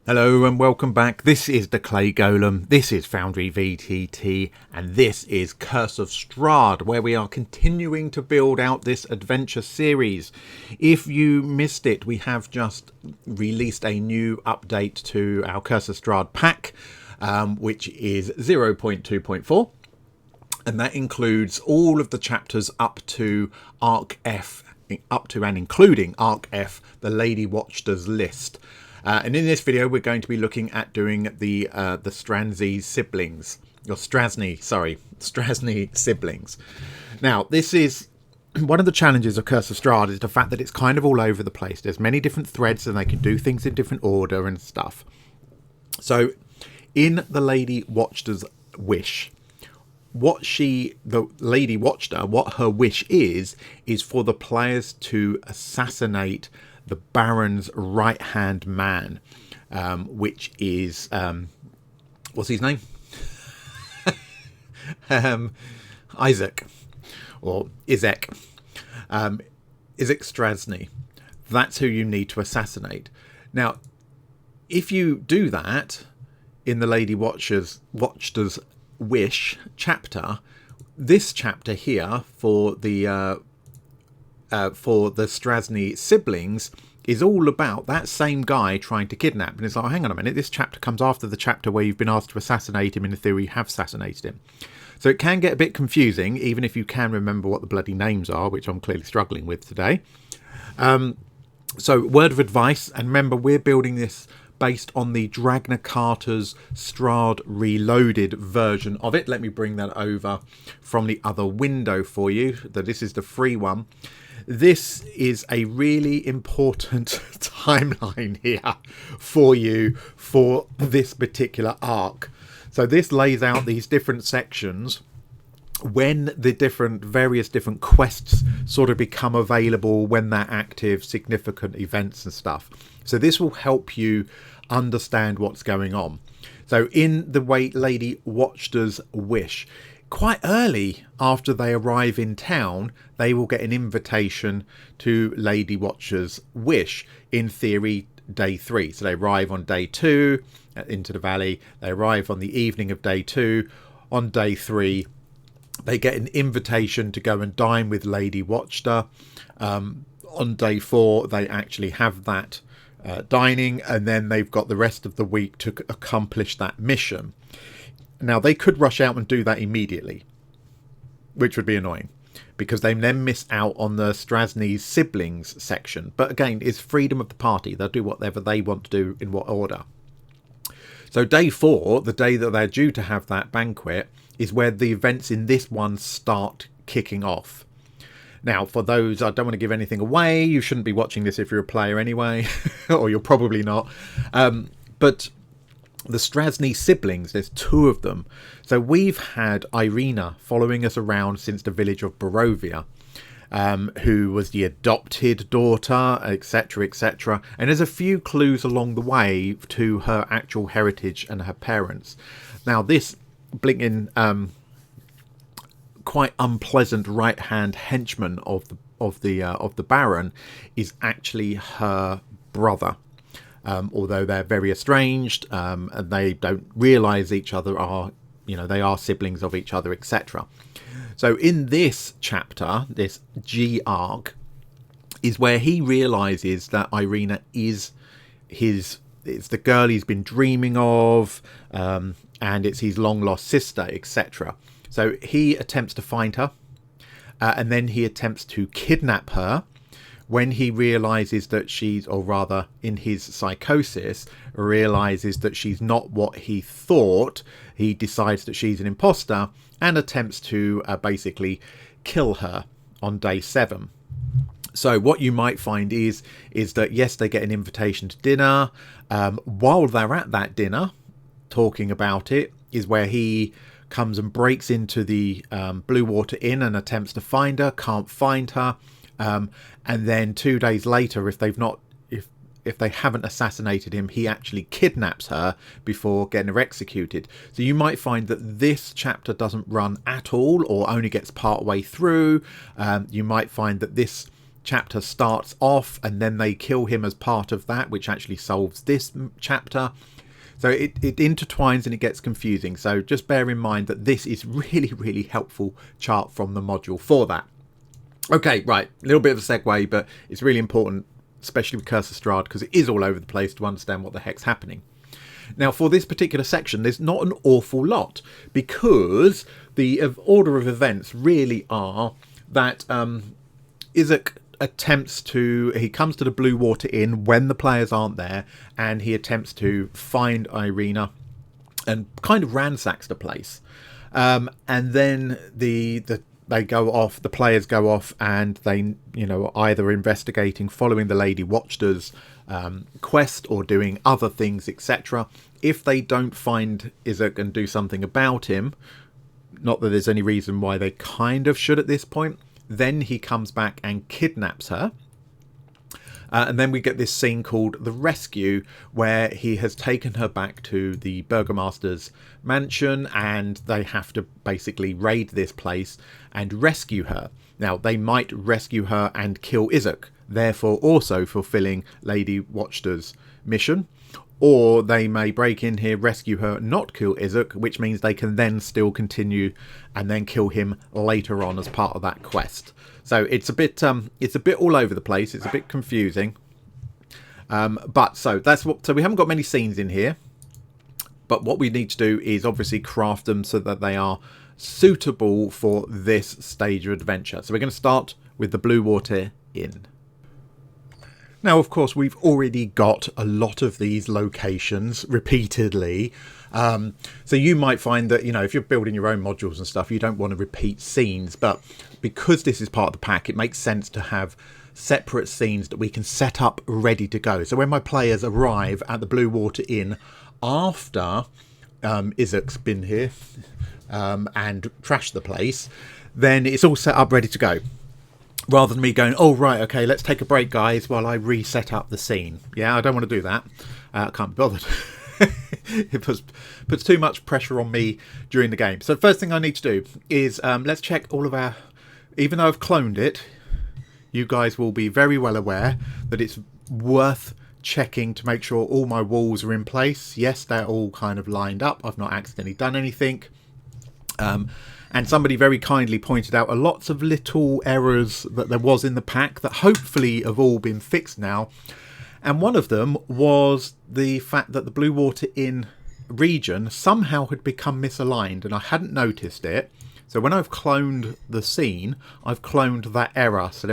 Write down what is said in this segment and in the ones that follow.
Hello and welcome back. This is the Clay Golem, this is Foundry VTT, and this is Curse of Strahd, where we are continuing to build out this adventure series. If you missed it, we have just released a new update to our Curse of Strahd pack, which is 0.2.4, and that includes all of the chapters up to Arc F, up to and including Arc F, the Lady Watchers list. And in this video, we're going to be looking at doing the Strazni siblings, or Strazni siblings. Now, this is one of the challenges of Curse of Strahd, is the fact that it's kind of all over the place. There's many different threads, and they can do things in different order and stuff. So, in the Lady Watcher's wish, the Lady Watcher, what her wish is for the players to assassinate the Baron's right-hand man, which is, what's his name? Isaac, or Izek. Izek Strazni. That's who you need to assassinate. Now, if you do that in the Lady Watcher's Wish chapter, this chapter here for the Strazni siblings is all about that same guy trying to kidnap. And it's like, oh, hang on a minute, this chapter comes after the chapter where you've been asked to assassinate him, and in theory you have assassinated him. So it can get a bit confusing, even if you can remember what the bloody names are, which I'm clearly struggling with today. So word of advice, and remember, we're building this based on the Dragna Carter's Strahd Reloaded version of it. Let me bring that over from the other window for you. This is the free one. This is a really important timeline here for you for this particular arc. So this lays out these different sections when the various different quests sort of become available, when they're active, significant events and stuff. So this will help you understand what's going on. So in the way Lady Watcher's wish, quite early after they arrive in town, they will get an invitation to Lady Watcher's wish, in theory day 3. So they arrive on day 2 into the valley, they arrive on the evening of day 2. On day 3 they get an invitation to go and dine with Lady Watcher. On day 4 they actually have that dining, and then they've got the rest of the week to accomplish that mission. Now, they could rush out and do that immediately, which would be annoying, because they then miss out on the Strazni siblings section. But again, it's freedom of the party. They'll do whatever they want to do in what order. So day 4, the day that they're due to have that banquet, is where the events in this one start kicking off. Now, for those, I don't want to give anything away. You shouldn't be watching this if you're a player anyway, or you're probably not. But the Strazni siblings, there's 2 of them. So we've had Irina following us around since the village of Barovia, who was the adopted daughter, etc., etc. And there's a few clues along the way to her actual heritage and her parents. Now, this blinking quite unpleasant right-hand henchman of the Baron is actually her brother. Although they're very estranged, and they don't realise each other are, they are siblings of each other, etc. So in this chapter, this G arc, is where he realises that Irina is it's the girl he's been dreaming of, and it's his long lost sister, etc. So he attempts to find her, and then he attempts to kidnap her. When he realises that she's, or rather in his psychosis, realises that she's not what he thought, he decides that she's an imposter and attempts to basically kill her on day 7. So what you might find is that, yes, they get an invitation to dinner. While they're at that dinner, talking about it, is where he comes and breaks into the Blue Water Inn and attempts to find her, can't find her. And then 2 days later, if they haven't assassinated him, he actually kidnaps her before getting her executed. So you might find that this chapter doesn't run at all, or only gets part way through. You might find that this chapter starts off and then they kill him as part of that, which actually solves this chapter. So it intertwines and it gets confusing. So just bear in mind that this is really helpful chart from the module for that. Okay, right, a little bit of a segue, but it's really important, especially with Curse of Strahd, because it is all over the place to understand what the heck's happening. Now, for this particular section, there's not an awful lot, because the order of events really are that Isaac he comes to the Blue Water Inn when the players aren't there, and he attempts to find Irina and kind of ransacks the place. And then the players go off and they, either investigating, following the Lady Watchter's quest or doing other things, etc. If they don't find Isaac and do something about him, not that there's any reason why they kind of should at this point, then he comes back and kidnaps her. And then we get this scene called The Rescue, where he has taken her back to the Burgomaster's mansion and they have to basically raid this place and rescue her. Now, they might rescue her and kill Isaac, therefore also fulfilling Lady Watchter's mission. Or they may break in here, rescue her, not kill Isaac, which means they can then still continue and then kill him later on as part of that quest. So it's a bit all over the place. It's a bit confusing. So we haven't got many scenes in here. But what we need to do is obviously craft them so that they are suitable for this stage of adventure. So we're going to start with the Blue Water Inn. Now, of course, we've already got a lot of these locations repeatedly. So you might find that, if you're building your own modules and stuff, you don't want to repeat scenes. But because this is part of the pack, it makes sense to have separate scenes that we can set up ready to go. So when my players arrive at the Blue Water Inn after Isaac's been here and trashed the place, then it's all set up ready to go. Rather than me going, oh, right, okay, let's take a break, guys, while I reset up the scene. Yeah, I don't want to do that. I can't be bothered. It puts too much pressure on me during the game. So the first thing I need to do is let's check all of our... Even though I've cloned it, you guys will be very well aware that it's worth checking to make sure all my walls are in place. Yes, they're all kind of lined up. I've not accidentally done anything. And somebody very kindly pointed out lots of little errors that there was in the pack that hopefully have all been fixed now. And one of them was the fact that the Blue Water Inn region somehow had become misaligned and I hadn't noticed it. So when I've cloned the scene, I've cloned that error. So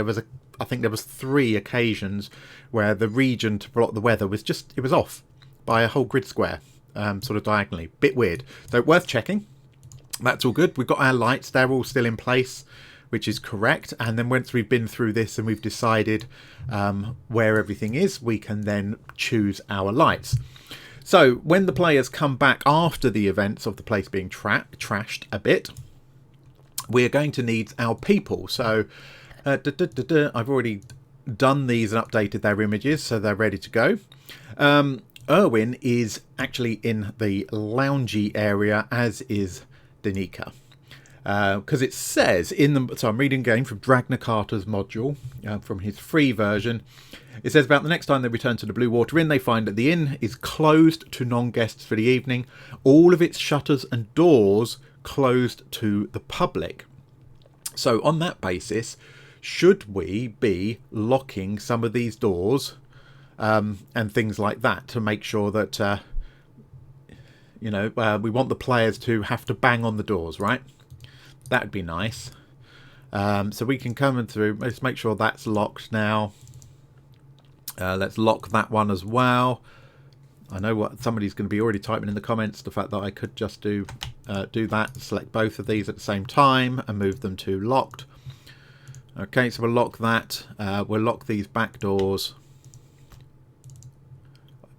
I think there was 3 occasions where the region to block the weather was it was off by a whole grid square, sort of diagonally. Bit weird. So worth checking. That's all good. We've got our lights. They're all still in place, which is correct. And then once we've been through this and we've decided where everything is, we can then choose our lights. So when the players come back after the events of the place being trashed a bit, we're going to need our people. So I've already done these and updated their images, so they're ready to go. Erwin is actually in the loungy area, as is Danica, because it says so I'm reading again from Dragna Carter's module, from his free version. It says about the next time they return to the Blue Water Inn, they find that the inn is closed to non-guests for the evening, all of its shutters and doors closed to the public. So on that basis, should we be locking some of these doors and things like that to make sure that we want the players to have to bang on the doors, right? That would be nice. So we can come in through. Let's make sure that's locked now. Let's lock that one as well. I know what somebody's going to be already typing in the comments, the fact that I could just do that, select both of these at the same time and move them to locked. Okay, so we'll lock that. We'll lock these back doors.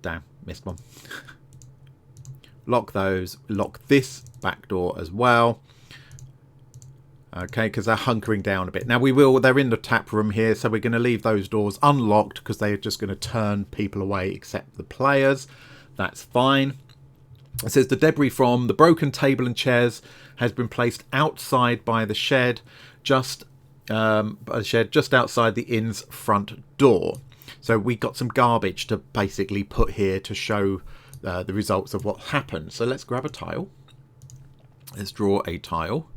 Damn, missed one. Lock those. Lock this back door as well. Okay, because they're hunkering down a bit. Now they're in the tap room here, so we're going to leave those doors unlocked because they're just going to turn people away except the players. That's fine. It says the debris from the broken table and chairs has been placed outside by the shed, just a shed just outside the inn's front door. So we got some garbage to basically put here to show the results of what happened. So let's grab a tile. Let's draw a tile.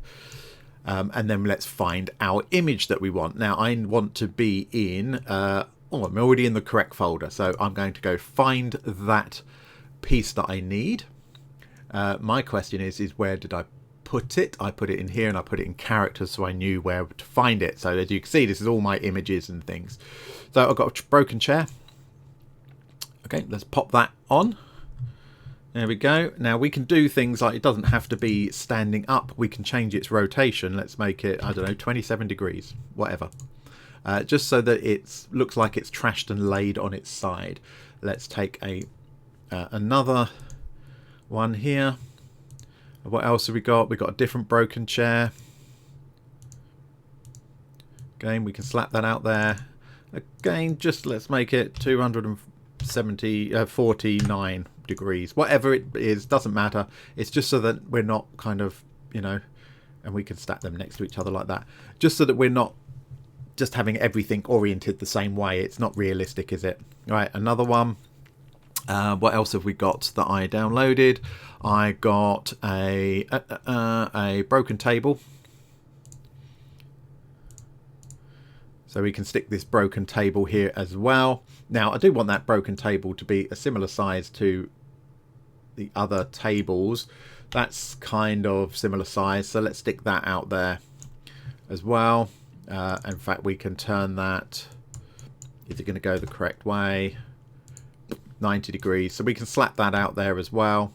And then let's find our image that we want. Now I want to be in, I'm already in the correct folder. So I'm going to go find that piece that I need. My question is where did I put it? I put it in here and I put it in characters so I knew where to find it. So as you can see, this is all my images and things. So I've got a broken chair. Okay, let's pop that on. There we go. Now we can do things like it doesn't have to be standing up. We can change its rotation. Let's make it, I don't know, 27 degrees, whatever. Just so that it looks like it's trashed and laid on its side. Let's take another one here. What else have we got? We've got a different broken chair. Again, we can slap that out there. Again, just let's make it 49 degrees. Whatever it is, doesn't matter. It's just so that we're not kind of, you know, and we can stack them next to each other like that. Just so that we're not just having everything oriented the same way. It's not realistic, is it? All right, another one. What else have we got that I downloaded? I got a broken table. So we can stick this broken table here as well. Now I do want that broken table to be a similar size to the other tables. That's kind of similar size. So let's stick that out there as well. In fact, we can turn that. Is it going to go the correct way? 90 degrees. So we can slap that out there as well.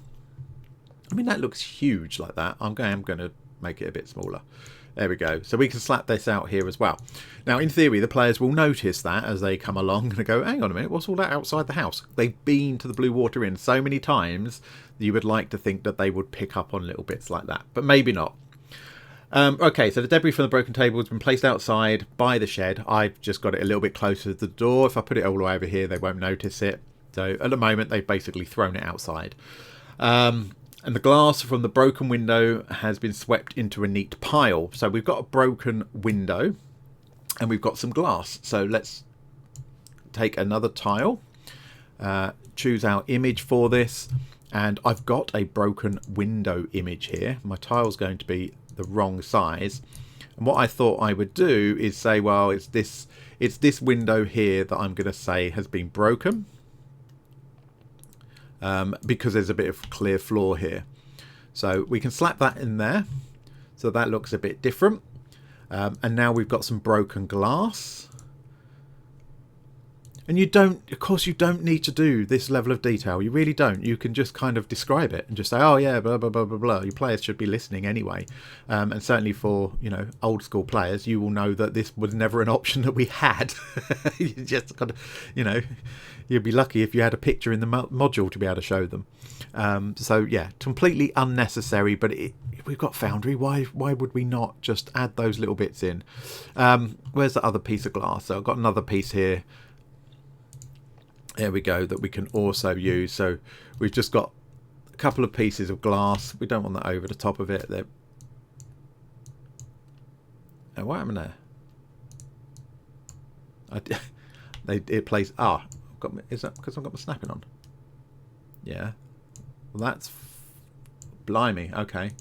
I mean, that looks huge like that. I'm going to make it a bit smaller. There we go. So we can slap this out here as well. Now, in theory, the players will notice that as they come along and go, hang on a minute, what's all that outside the house? They've been to the Blue Water Inn so many times that you would like to think that they would pick up on little bits like that, but maybe not. Okay, so the debris from the broken table has been placed outside by the shed. I've just got it a little bit closer to the door. If I put it all the way over here, they won't notice it. So at the moment, they've basically thrown it outside. And the glass from the broken window has been swept into a neat pile. So we've got a broken window and we've got some glass. So let's take another tile, choose our image for this. And I've got a broken window image here. My tile's going to be the wrong size. And what I thought I would do is say, well, it's this window here that I'm going to say has been broken. Because there's a bit of clear floor here. So we can slap that in there. So that looks a bit different. And now we've got some broken glass. And you don't, of course, you don't need to do this level of detail. You really don't. You can just kind of describe it and just say, oh yeah, blah, blah, blah, blah, blah. Your players should be listening anyway. And certainly for, you know, old school players, you will know that this was never an option that we had. You just kind of, you know, you'd be lucky if you had a picture in the module to be able to show them. So yeah, completely unnecessary, but we've got Foundry. Why would we not just add those little bits in? Where's the other piece of glass? So I've got another piece here. There we go, that we can also use. So we've just got a couple of pieces of glass. We don't want that over the top of it. What happened there? It plays. Is that because I've got my snapping on? Yeah. Well, that's blimey. Okay.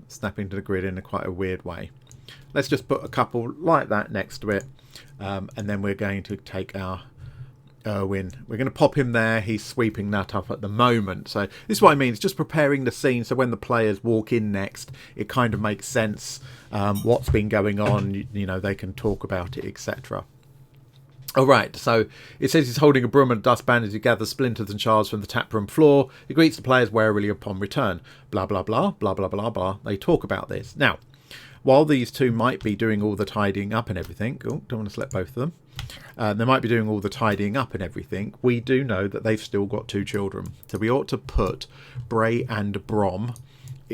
Snapping to the grid in quite a weird way. Let's just put a couple like that next to it, and then we're going to take our Erwin. We're going to pop him there. He's sweeping that up at the moment. So this is what I mean. It's just preparing the scene so when the players walk in next, it kind of makes sense what's been going on. You know, they can talk about it, etc. All right, so it says he's holding a broom and a dustpan as he gathers splinters and shards from the taproom floor. He greets the players warily upon return. Blah, blah, blah, blah, blah, blah, blah. They talk about this. Now, while these two might be doing all the tidying up and everything, don't want to select both of them. They might be doing all the tidying up and everything. We do know that they've still got two children. So we ought to put Bray and Brom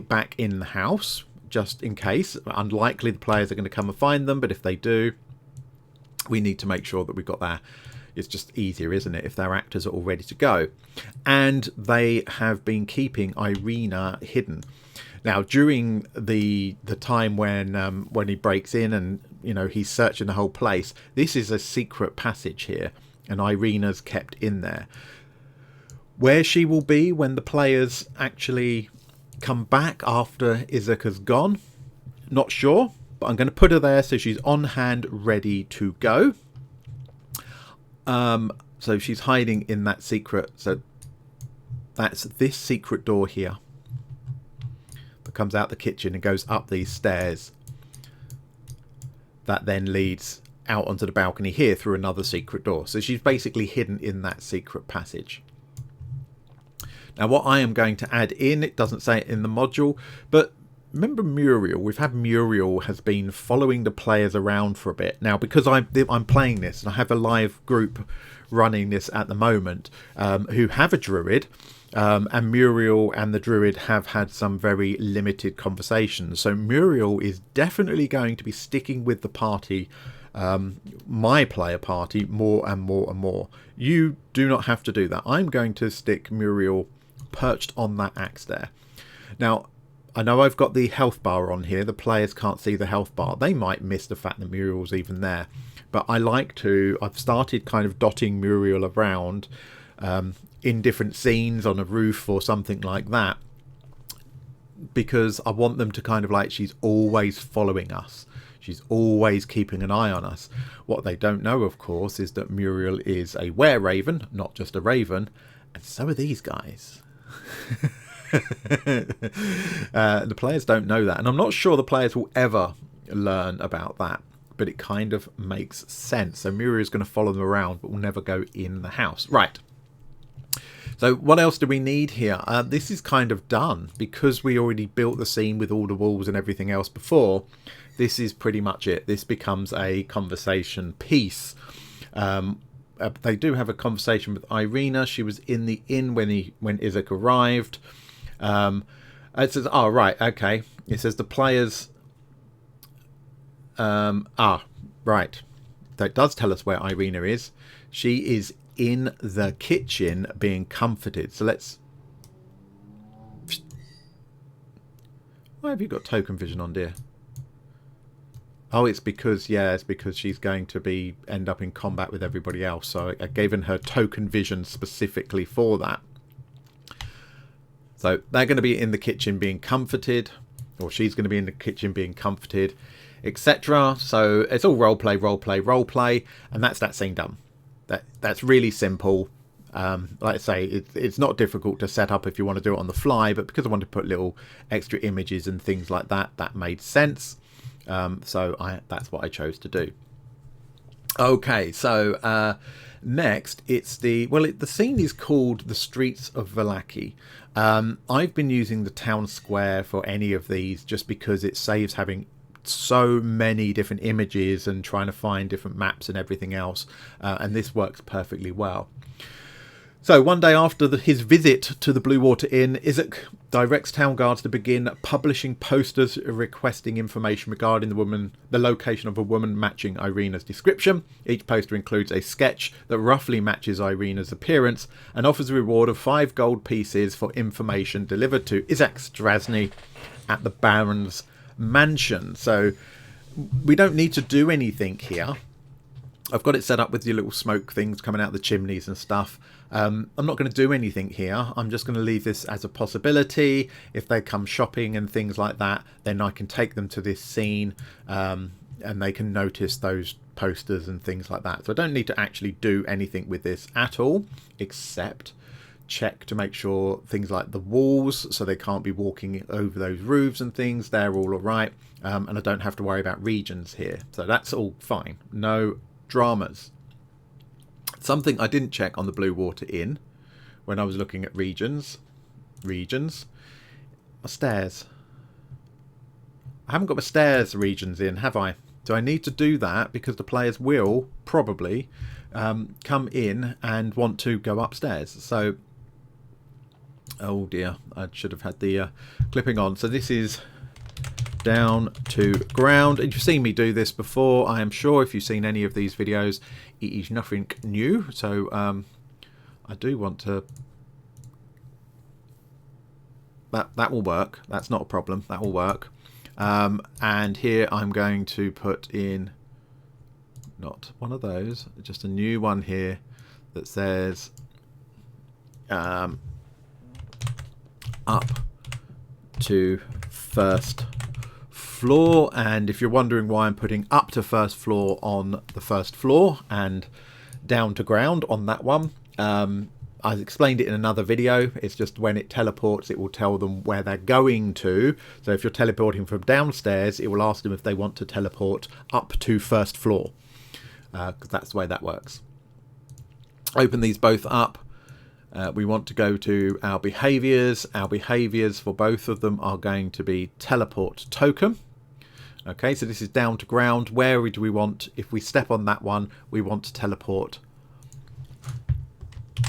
back in the house, just in case. Unlikely the players are going to come and find them, but if they do, we need to make sure that we've got that. It's just easier, isn't it, if their actors are all ready to go. And they have been keeping Irina hidden. Now, during the time when he breaks in and he's searching the whole place, this is a secret passage here, and Irina's kept in there. Where she will be when the players actually come back after Izaka's gone, not sure, but I'm going to put her there so she's on hand, ready to go. So she's hiding in that secret. So that's this secret door here that comes out the kitchen and goes up these stairs. That then leads out onto the balcony here through another secret door. So she's basically hidden in that secret passage. Now what I am going to add in, it doesn't say it in the module, but remember Muriel? We've had Muriel has been following the players around for a bit. Now because I'm playing this and I have a live group running this at the moment who have a druid, and Muriel and the druid have had some very limited conversations. So Muriel is definitely going to be sticking with the party, my player party, more and more and more. You do not have to do that. I'm going to stick Muriel perched on that axe there. Now I know I've got the health bar on here. The players can't see the health bar. They might miss the fact that Muriel's even there. But I've started kind of dotting Muriel around in different scenes on a roof or something like that, because I want them to kind of like, she's always following us. She's always keeping an eye on us. What they don't know, of course, is that Muriel is a were-raven, not just a raven. And so are these guys. The players don't know that, and I'm not sure the players will ever learn about that, but it kind of makes sense. So Muriel is going to follow them around but will never go in the house. Right, so what else do we need here? This is kind of done because we already built the scene with all the walls and everything else before. This is pretty much it. This becomes a conversation piece. They do have a conversation with Irina. She was in the inn when Izak arrived. It says, oh, right, okay. It says the players... right. That does tell us where Irina is. She is in the kitchen being comforted. So let's... Why have you got token vision on, dear? Oh, it's because she's going to end up in combat with everybody else. So I've given her token vision specifically for that. So they're going to be in the kitchen being comforted, or she's going to be in the kitchen being comforted, etc. So it's all role play, and that's that scene done. That's really simple. Like I say, it's not difficult to set up if you want to do it on the fly, but because I wanted to put little extra images and things like that, that made sense. So that's what I chose to do. Okay, so next it's the scene is called The Streets of Vallaki. I've been using the town square for any of these just because it saves having so many different images and trying to find different maps and everything else, and this works perfectly well. So one day after his visit to the Blue Water Inn, Izak directs town guards to begin publishing posters requesting information regarding the location of a woman matching Irina's description. Each poster includes a sketch that roughly matches Irina's appearance and offers a reward of 5 gold pieces for information delivered to Izak Strazni at the Baron's mansion. So we don't need to do anything here. I've got it set up with your little smoke things coming out of the chimneys and stuff. I'm not going to do anything here. I'm just going to leave this as a possibility. If they come shopping and things like that, then I can take them to this scene and they can notice those posters and things like that. So I don't need to actually do anything with this at all, except check to make sure things like the walls, so they can't be walking over those roofs and things, they're all right. And I don't have to worry about regions here. So that's all fine. No dramas. Something I didn't check on the Blue Water Inn when I was looking at regions. My stairs. I haven't got my stairs regions in, have I? So I need to do that because the players will probably come in and want to go upstairs. So, oh dear, I should have had the clipping on. So this is down to ground, and you've seen me do this before, I am sure. If you've seen any of these videos, it is nothing new. So I do want to that will work. That's not a problem. That will work. And here I'm going to put in not one of those, just a new one here that says up to first floor. And if you're wondering why I'm putting up to first floor on the first floor and down to ground on that one, I explained it in another video. It's just when it teleports, it will tell them where they're going to. So if you're teleporting from downstairs, it will ask them if they want to teleport up to first floor, because that's the way that works. Open these both up. We want to go to our behaviors. Our behaviors for both of them are going to be teleport token. Okay, so this is down to ground. Where do we want, if we step on that one, we want to teleport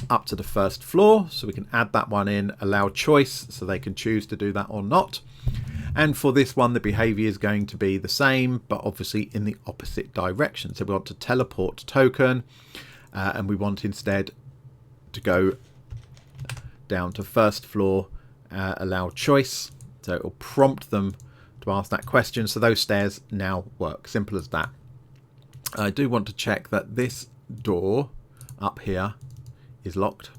up to the first floor. So we can add that one in, allow choice, so they can choose to do that or not. And for this one, the behavior is going to be the same, but obviously in the opposite direction. So we want to teleport token, and we want instead to go down to first floor, allow choice. So it will prompt them to ask that question. So those stairs now work. Simple as that. I do want to check that this door up here is locked.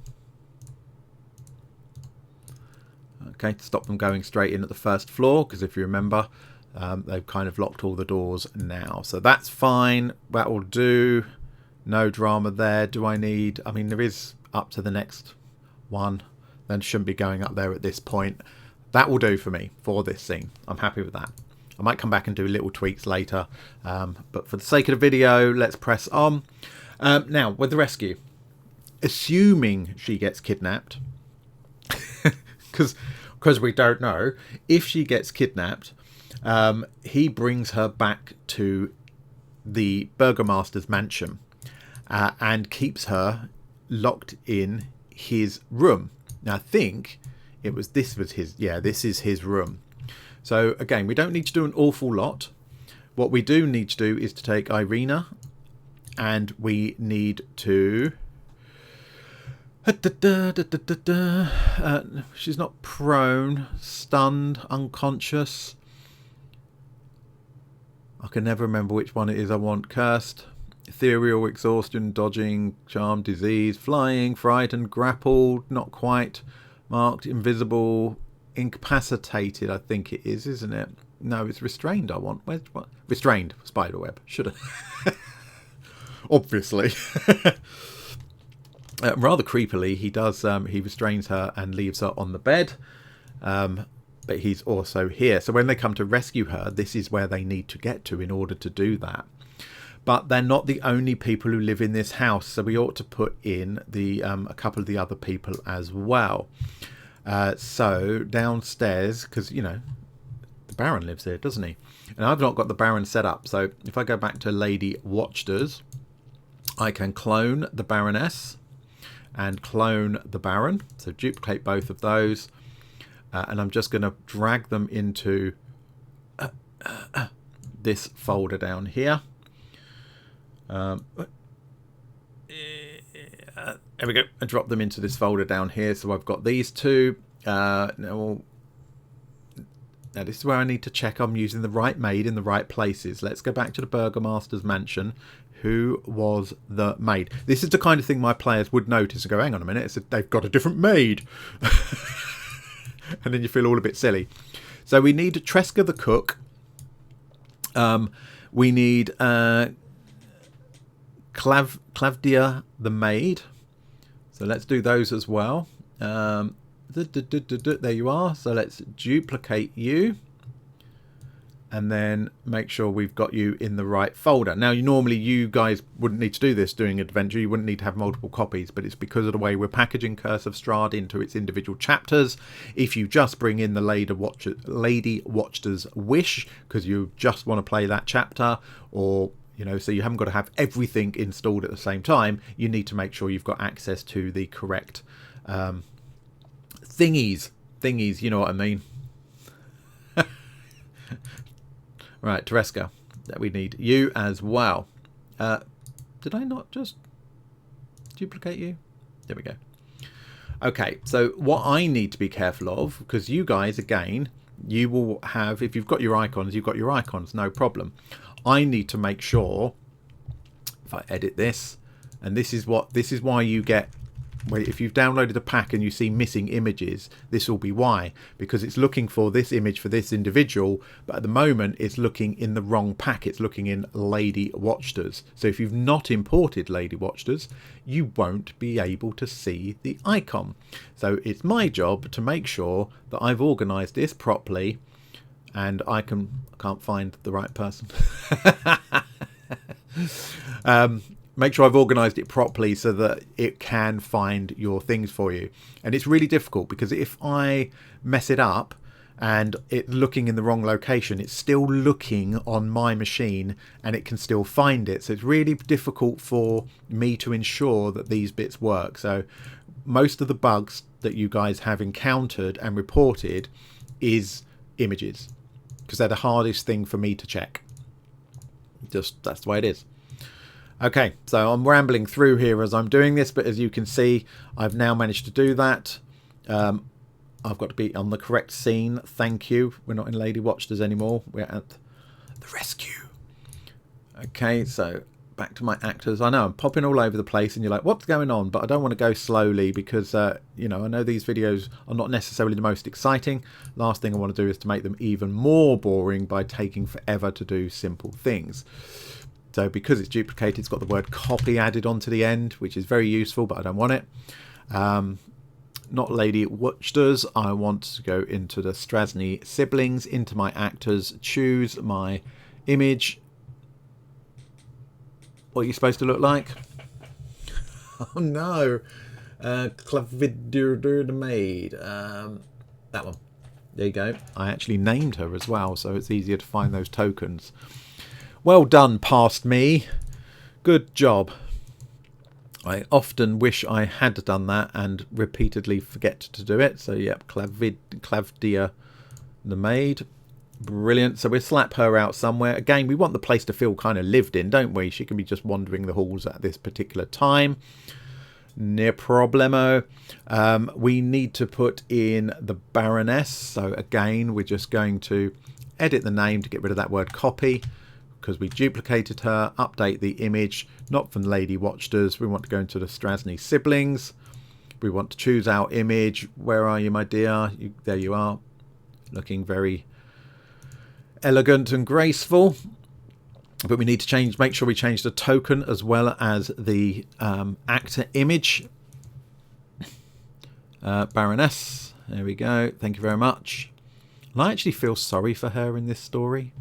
Okay, to stop them going straight in at the first floor, because if you remember, they've kind of locked all the doors now. So that's fine. That will do. No drama there. Do I need... I mean, there is up to the next one. Then shouldn't be going up there at this point. That will do for me for this scene. I'm happy with that. I might come back and do little tweaks later. But for the sake of the video, let's press on. Now, with the rescue. Assuming she gets kidnapped, because we don't know, if she gets kidnapped, he brings her back to the Burgomaster's mansion and keeps her locked in his room. Now I think this is his room. So again, we don't need to do an awful lot. What we do need to do is to take Irina, and we need to... she's not prone, stunned, unconscious. I can never remember which one it is I want. Cursed, ethereal, exhaustion, dodging, charmed, disease, flying, frightened, grappled, not quite, marked, invisible, incapacitated, I think it is, isn't it? No, it's restrained I want. Where's what? Restrained, spiderweb. Should have. Obviously. Rather creepily, he does. He restrains her and leaves her on the bed, but he's also here. So when they come to rescue her, this is where they need to get to in order to do that. But they're not the only people who live in this house, so we ought to put in the a couple of the other people as well. So downstairs, because you know the Baron lives here, doesn't he? And I've not got the Baron set up. So if I go back to Lady Watchters, I can clone the Baroness and clone the Baron. So duplicate both of those, and I'm just going to drag them into this folder down here. There we go. I drop them into this folder down here. So I've got these two. Now this is where I need to check I'm using the right maid in the right places. Let's go back to the Burgomaster's mansion. Who was the maid? This is the kind of thing my players would notice and go, hang on a minute, they've got a different maid. And then you feel all a bit silly. So we need Tresca the cook. We need Clavdia the maid. So let's do those as well. There you are. So let's duplicate you. And then make sure we've got you in the right folder. Now, normally you guys wouldn't need to do this doing adventure. You wouldn't need to have multiple copies, but it's because of the way we're packaging Curse of Strahd into its individual chapters. If you just bring in the Lady Watchter's Wish, because you just want to play that chapter, or you know, so you haven't got to have everything installed at the same time, you need to make sure you've got access to the correct thingies, you know what I mean. Right, Tresca, we need you as well. Did I not just duplicate you? There we go. Okay, so what I need to be careful of, because you guys, again, you will have, if you've got your icons, you've got your icons, no problem. I need to make sure, if I edit this, and this is why you get, if you've downloaded a pack and you see missing images, this will be why, because it's looking for this image for this individual, but at the moment it's looking in the wrong pack. It's looking in Lady Watchters. So if you've not imported Lady Watchters, you won't be able to see the icon. So it's my job to make sure that I've organized this properly, and I can't find the right person. Make sure I've organised it properly so that it can find your things for you. And it's really difficult because if I mess it up and it's looking in the wrong location, it's still looking on my machine and it can still find it. So it's really difficult for me to ensure that these bits work. So most of the bugs that you guys have encountered and reported is images, because they're the hardest thing for me to check. Just that's the way it is. Okay, so I'm rambling through here as I'm doing this, but as you can see, I've now managed to do that. I've got to be on the correct scene. Thank you. We're not in Lady Watchters anymore. We're at the rescue. Okay, so back to my actors. I know I'm popping all over the place and you're like, what's going on? But I don't want to go slowly because, you know, I know these videos are not necessarily the most exciting. Last thing I want to do is to make them even more boring by taking forever to do simple things. So because it's duplicated, it's got the word copy added onto the end, which is very useful, but I don't want it. Not Lady Watchters. I want to go into the Strazni siblings, into my actors, choose my image. What are you supposed to look like? Oh no. Clavidur the maid. That one. There you go. I actually named her as well, so it's easier to find those tokens. Well done, past me. Good job. I often wish I had done that and repeatedly forget to do it. So, yep, Clavdia the maid. Brilliant. So we'll slap her out somewhere. Again, we want the place to feel kind of lived in, don't we? She can be just wandering the halls at this particular time. No problemo. We need to put in the Baroness. So, again, we're just going to edit the name to get rid of that word copy, because we duplicated her, update the image, not from Lady Watchters. We want to go into the Strazni siblings. We want to choose our image. Where are you, my dear? There you are. Looking very elegant and graceful. But we need to make sure we change the token as well as the actor image. Baroness. There we go. Thank you very much. And I actually feel sorry for her in this story.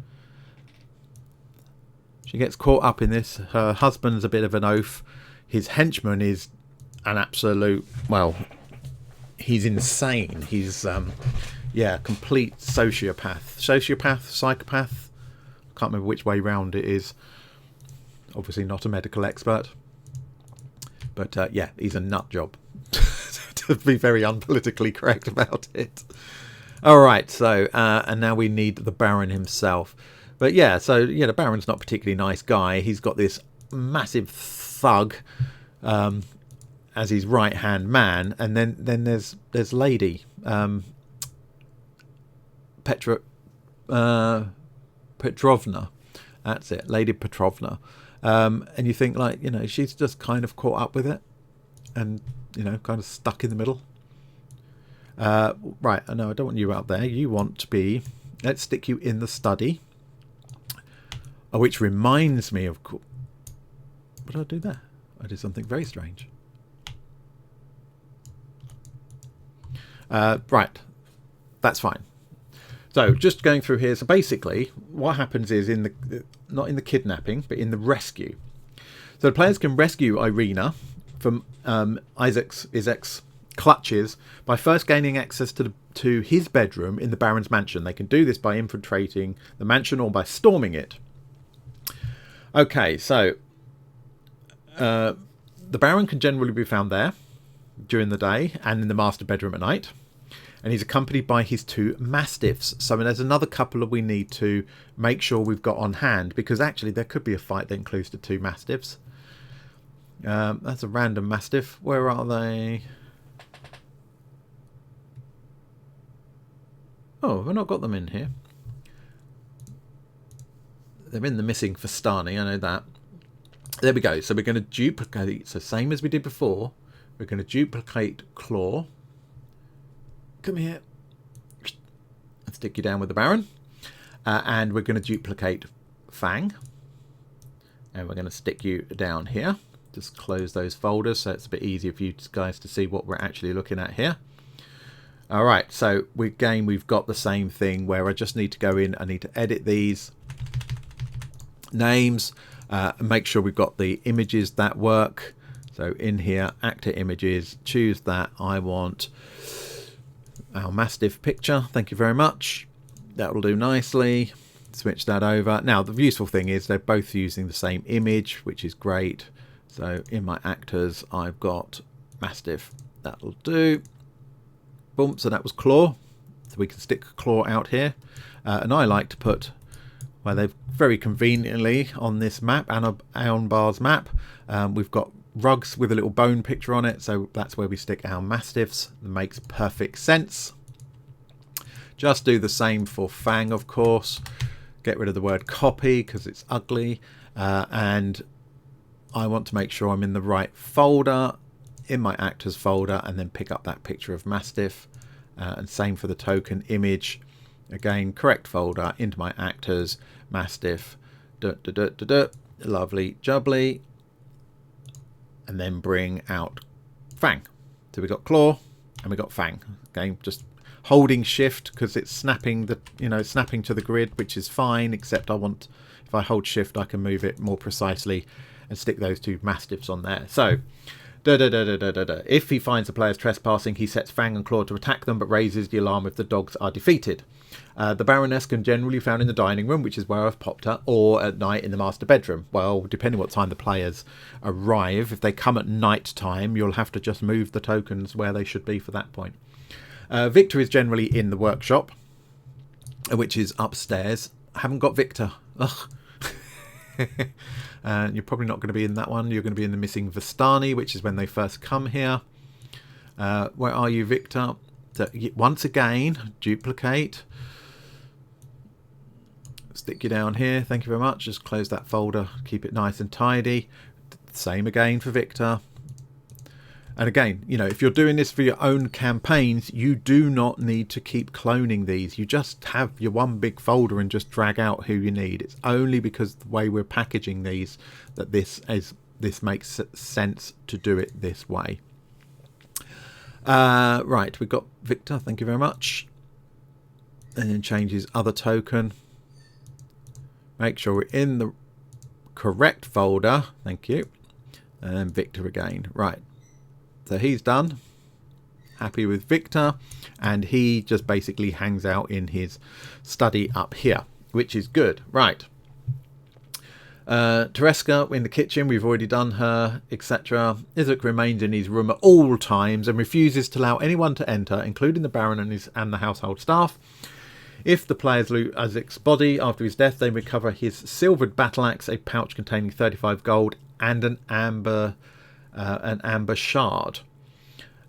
She gets caught up in this. Her husband's a bit of an oaf. His henchman is an absolute, well, he's insane. He's, yeah, complete sociopath. Sociopath? Psychopath? I can't remember which way round it is. Obviously not a medical expert. But, yeah, he's a nut job. To be very unpolitically correct about it. All right, so, and now we need the Baron himself. But yeah, so yeah, the Baron's not a particularly nice guy. He's got this massive thug as his right-hand man, and then there's Lady Petrovna. That's it, Lady Petrovna. And you think, like, you know, she's just kind of caught up with it, and you know, kind of stuck in the middle. Right, no, I don't want you out there. You want to be. Let's stick you in the study. Which reminds me of... What did I do there? I did something very strange. Right. That's fine. So, just going through here. So, basically, what happens is, not in the kidnapping, but in the rescue. So, the players can rescue Irina from Isaac's clutches by first gaining access to his bedroom in the Baron's mansion. They can do this by infiltrating the mansion or by storming it. Okay, so the Baron can generally be found there during the day and in the master bedroom at night. And he's accompanied by his 2 mastiffs. So there's another couple that we need to make sure we've got on hand, because actually there could be a fight that includes the 2 mastiffs. That's a random mastiff. Where are they? Oh, we've not got them in here. They're in the missing Vistani, I know that. There we go. So we're going to duplicate. So same as we did before. We're going to duplicate Claw. Come here. And stick you down with the Baron. And we're going to duplicate Fang. And we're going to stick you down here. Just close those folders so it's a bit easier for you guys to see what we're actually looking at here. Alright, so again we've got the same thing where I just need to go in, I need to edit these names, and make sure we've got the images that work. So in here, actor images, choose that. I want our Mastiff picture, thank you very much. That will do nicely. Switch that over. Now the useful thing is they're both using the same image, which is great. So in my actors I've got Mastiff, that'll do. Boom, so that was Claw. So we can stick Claw out here. And I like to put, well, they've very conveniently on this map, Aeon Bar's map, we've got rugs with a little bone picture on it. So that's where we stick our Mastiffs. It makes perfect sense. Just do the same for Fang, of course. Get rid of the word copy because it's ugly. And I want to make sure I'm in the right folder, in my actors folder, and then pick up that picture of Mastiff. And same for the token image. Again, correct folder, into my actors, Mastiff, lovely jubbly. And then bring out Fang. So we got Claw and we got Fang. Again, just holding shift because it's snapping the, snapping to the grid, which is fine, except I want, if I hold shift, I can move it more precisely and stick those two Mastiffs on there. So, if he finds the players trespassing, he sets Fang and Claw to attack them, but raises the alarm if the dogs are defeated. The Baroness can generally be found in the dining room, which is where I've popped her, or at night in the master bedroom. Well, depending what time the players arrive, if they come at night time, you'll have to just move the tokens where they should be for that point. Victor is generally in the workshop, which is upstairs. I haven't got Victor. Ugh. You're probably not going to be in that one. You're going to be in the missing Vistani, which is when they first come here. Where are you, Victor? So, once again, duplicate. Stick you down here. Thank you very much. Just close that folder. Keep it nice and tidy. Same again for Victor. And again, if you're doing this for your own campaigns, you do not need to keep cloning these. You just have your one big folder and just drag out who you need. It's only because the way we're packaging these that this makes sense to do it this way. Right, we've got Victor. Thank you very much. And then change his other token. Make sure we're in the correct folder. Thank you. And then Victor again. Right. So he's done. Happy with Victor. And he just basically hangs out in his study up here, which is good. Right. Tereska in the kitchen. We've already done her, etc. Isaac remains in his room at all times and refuses to allow anyone to enter, including the Baron and the household staff. If the players loot Isaac's body after his death, they recover his silvered battle axe, a pouch containing 35 gold, and an amber shard.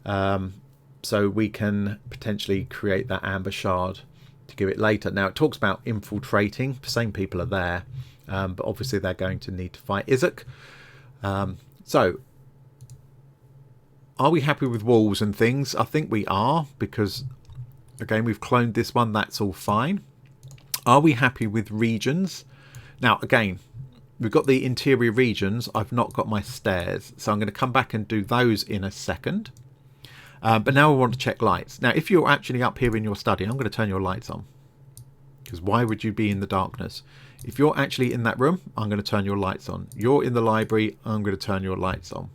So we can potentially create that amber shard to give it later. Now it talks about infiltrating. Same people are there, but obviously they're going to need to fight Isaac. So are we happy with walls and things? I think we are, because again we've cloned this one. That's all fine. Are we happy with regions? Now again, we've got the interior regions. I've not got my stairs, so I'm going to come back and do those in a second. But now I want to check lights. Now, if you're actually up here in your study, I'm going to turn your lights on. Because why would you be in the darkness? If you're actually in that room, I'm going to turn your lights on. You're in the library, I'm going to turn your lights on.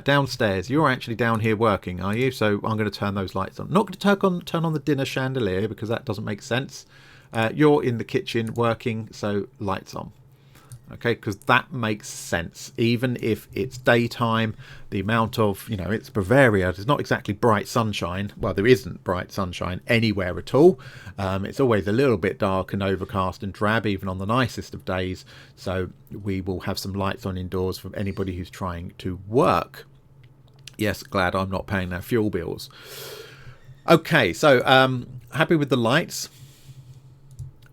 Downstairs, you're actually down here working, are you? So I'm going to turn those lights on. Not going to turn on the dinner chandelier because that doesn't make sense. You're in the kitchen working, so lights on. Okay, because that makes sense. Even if it's daytime, the amount of, it's Bavaria. There's not exactly bright sunshine. Well, there isn't bright sunshine anywhere at all. It's always a little bit dark and overcast and drab, even on the nicest of days. So we will have some lights on indoors for anybody who's trying to work. Yes, glad I'm not paying their fuel bills. Okay, so happy with the lights.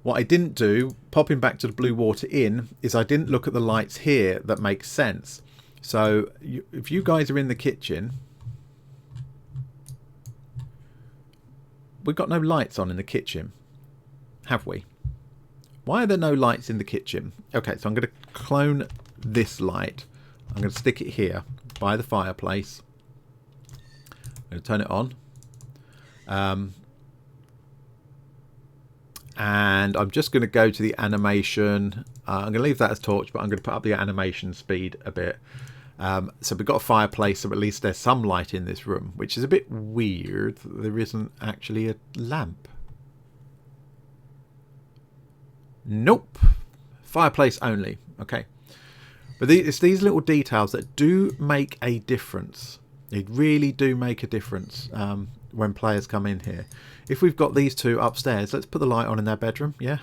What I didn't do, popping back to the Blue Water Inn, is I didn't look at the lights here that make sense. So if you guys are in the kitchen, we've got no lights on in the kitchen, have we? Why are there no lights in the kitchen? Okay, so I'm going to clone this light. I'm going to stick it here by the fireplace. I'm going to turn it on. And I'm just going to go to the animation. I'm going to leave that as torch, but I'm going to put up the animation speed a bit. So we've got a fireplace, so at least there's some light in this room, which is a bit weird. There isn't actually a lamp. Nope. Fireplace only. Okay. But it's these little details that do make a difference. They really do make a difference when players come in here. If we've got these two upstairs, let's put the light on in their bedroom, yeah?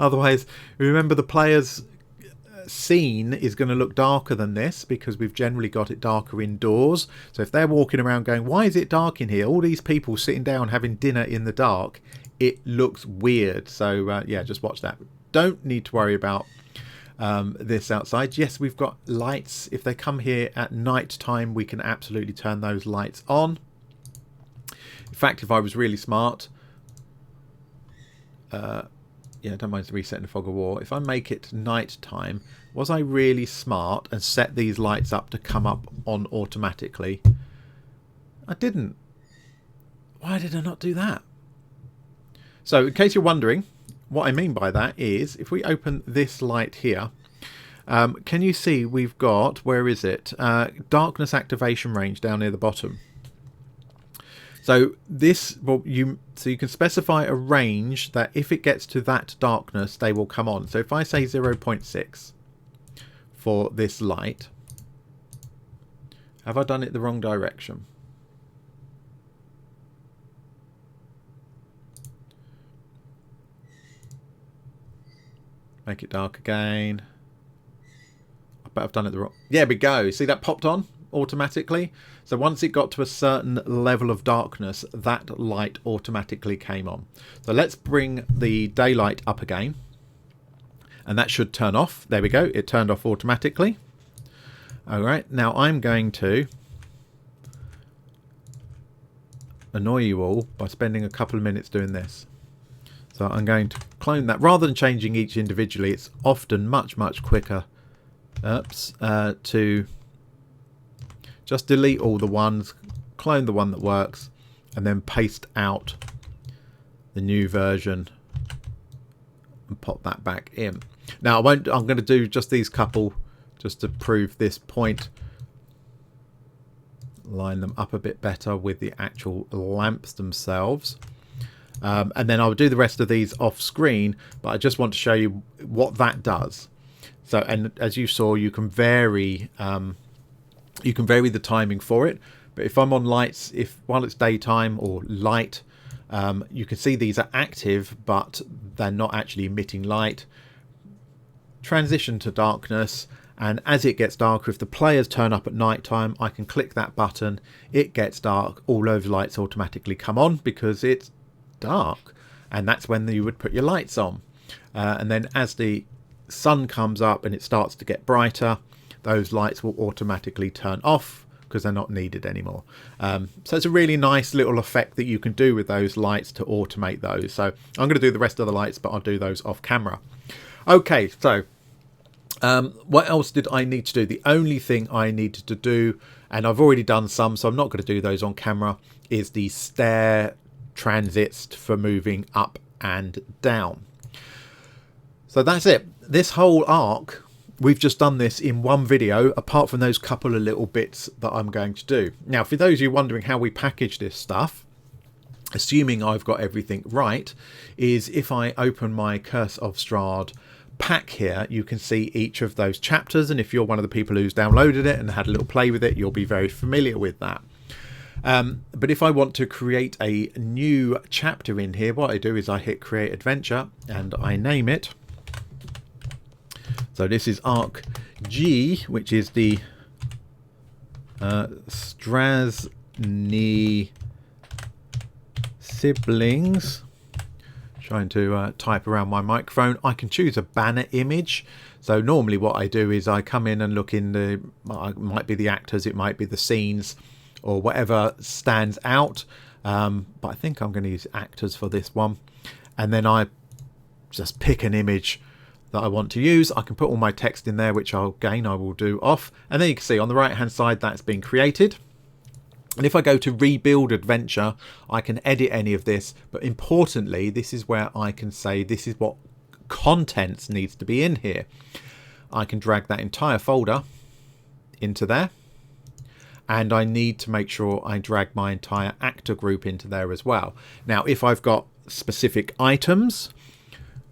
Otherwise, remember the player's scene is going to look darker than this because we've generally got it darker indoors. So if they're walking around going, why is it dark in here? All these people sitting down having dinner in the dark, it looks weird. So yeah, just watch that. Don't need to worry about this outside. Yes, we've got lights. If they come here at night time, we can absolutely turn those lights on. In fact, if I was really smart, yeah, don't mind resetting the fog of war. If I make it night time, was I really smart and set these lights up to come up on automatically? I didn't. Why did I not do that? So in case you're wondering, what I mean by that is if we open this light here, can you see we've got, where is it? Darkness activation range down near the bottom. So this, well, you can specify a range that if it gets to that darkness, they will come on. So if I say 0.6 for this light, have I done it the wrong direction? Make it dark again. I bet I've done it the wrong. There we go. See that popped on automatically? So once it got to a certain level of darkness, that light automatically came on. So let's bring the daylight up again. And that should turn off. There we go. It turned off automatically. All right. Now I'm going to annoy you all by spending a couple of minutes doing this. So I'm going to clone that. Rather than changing each individually, it's often much, much quicker to just delete all the ones, clone the one that works, and then paste out the new version and pop that back in. Now I'm going to do just these couple just to prove this point. Line them up a bit better with the actual lamps themselves. And then I'll do the rest of these off screen, but I just want to show you what that does. So, and as you saw, you can vary the timing for it. But if I'm on lights, while it's daytime or light, you can see these are active, but they're not actually emitting light. Transition to darkness, and as it gets darker, if the players turn up at night time, I can click that button. It gets dark. All those lights automatically come on because it's dark, and that's when you would put your lights on. And then as the sun comes up and it starts to get brighter, those lights will automatically turn off because they're not needed anymore. So it's a really nice little effect that you can do with those lights to automate those. So I'm going to do the rest of the lights, but I'll do those off camera. Okay, so what else did I need to do? The only thing I needed to do, and I've already done some, so I'm not going to do those on camera, is the stair transits for moving up and down. So that's it. This whole arc, we've just done this in one video, apart from those couple of little bits that I'm going to do. Now, for those of you wondering how we package this stuff, assuming I've got everything right, is if I open my Curse of Strahd pack here, you can see each of those chapters, and if you're one of the people who's downloaded it and had a little play with it, you'll be very familiar with that. But if I want to create a new chapter in here, what I do is I hit Create Adventure and I name it. So this is Arc G, which is the Strazni siblings. Trying to type around my microphone. I can choose a banner image. So normally what I do is I come in and look in the, it might be the actors, it might be the scenes, or whatever stands out. But I think I'm going to use actors for this one. And then I just pick an image that I want to use. I can put all my text in there, which I will do off. And then you can see on the right hand side that's been created. And if I go to rebuild adventure, I can edit any of this. But importantly, this is where I can say this is what contents needs to be in here. I can drag that entire folder into there. And I need to make sure I drag my entire actor group into there as well. Now, if I've got specific items,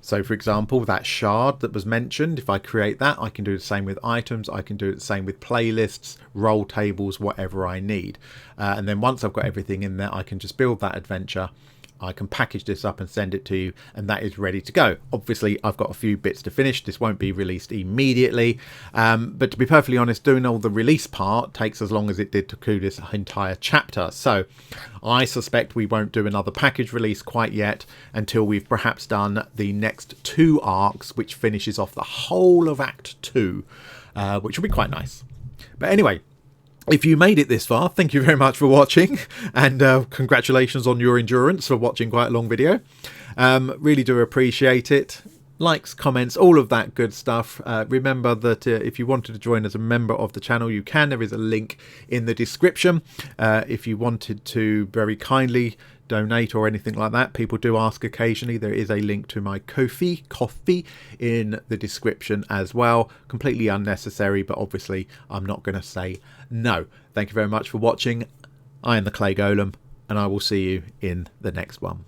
so for example, that shard that was mentioned, if I create that, I can do the same with items. I can do the same with playlists, role tables, whatever I need. And then once I've got everything in there, I can just build that adventure. I can package this up and send it to you, and that is ready to go. Obviously, I've got a few bits to finish. This won't be released immediately. But to be perfectly honest, doing all the release part takes as long as it did to do this entire chapter. So I suspect we won't do another package release quite yet until we've perhaps done the next 2 arcs, which finishes off the whole of Act 2, which will be quite nice. But anyway, if you made it this far, thank you very much for watching, and congratulations on your endurance for watching quite a long video. Really do appreciate it. Likes, comments, all of that good stuff. Remember that if you wanted to join as a member of the channel, you can. There is a link in the description. If you wanted to very kindly donate or anything like that, people do ask occasionally, there is a link to my Ko-fi coffee in the description as well. Completely unnecessary, but obviously I'm not going to say no. Thank you very much for watching. I am the Clay Golem, and I will see you in the next one.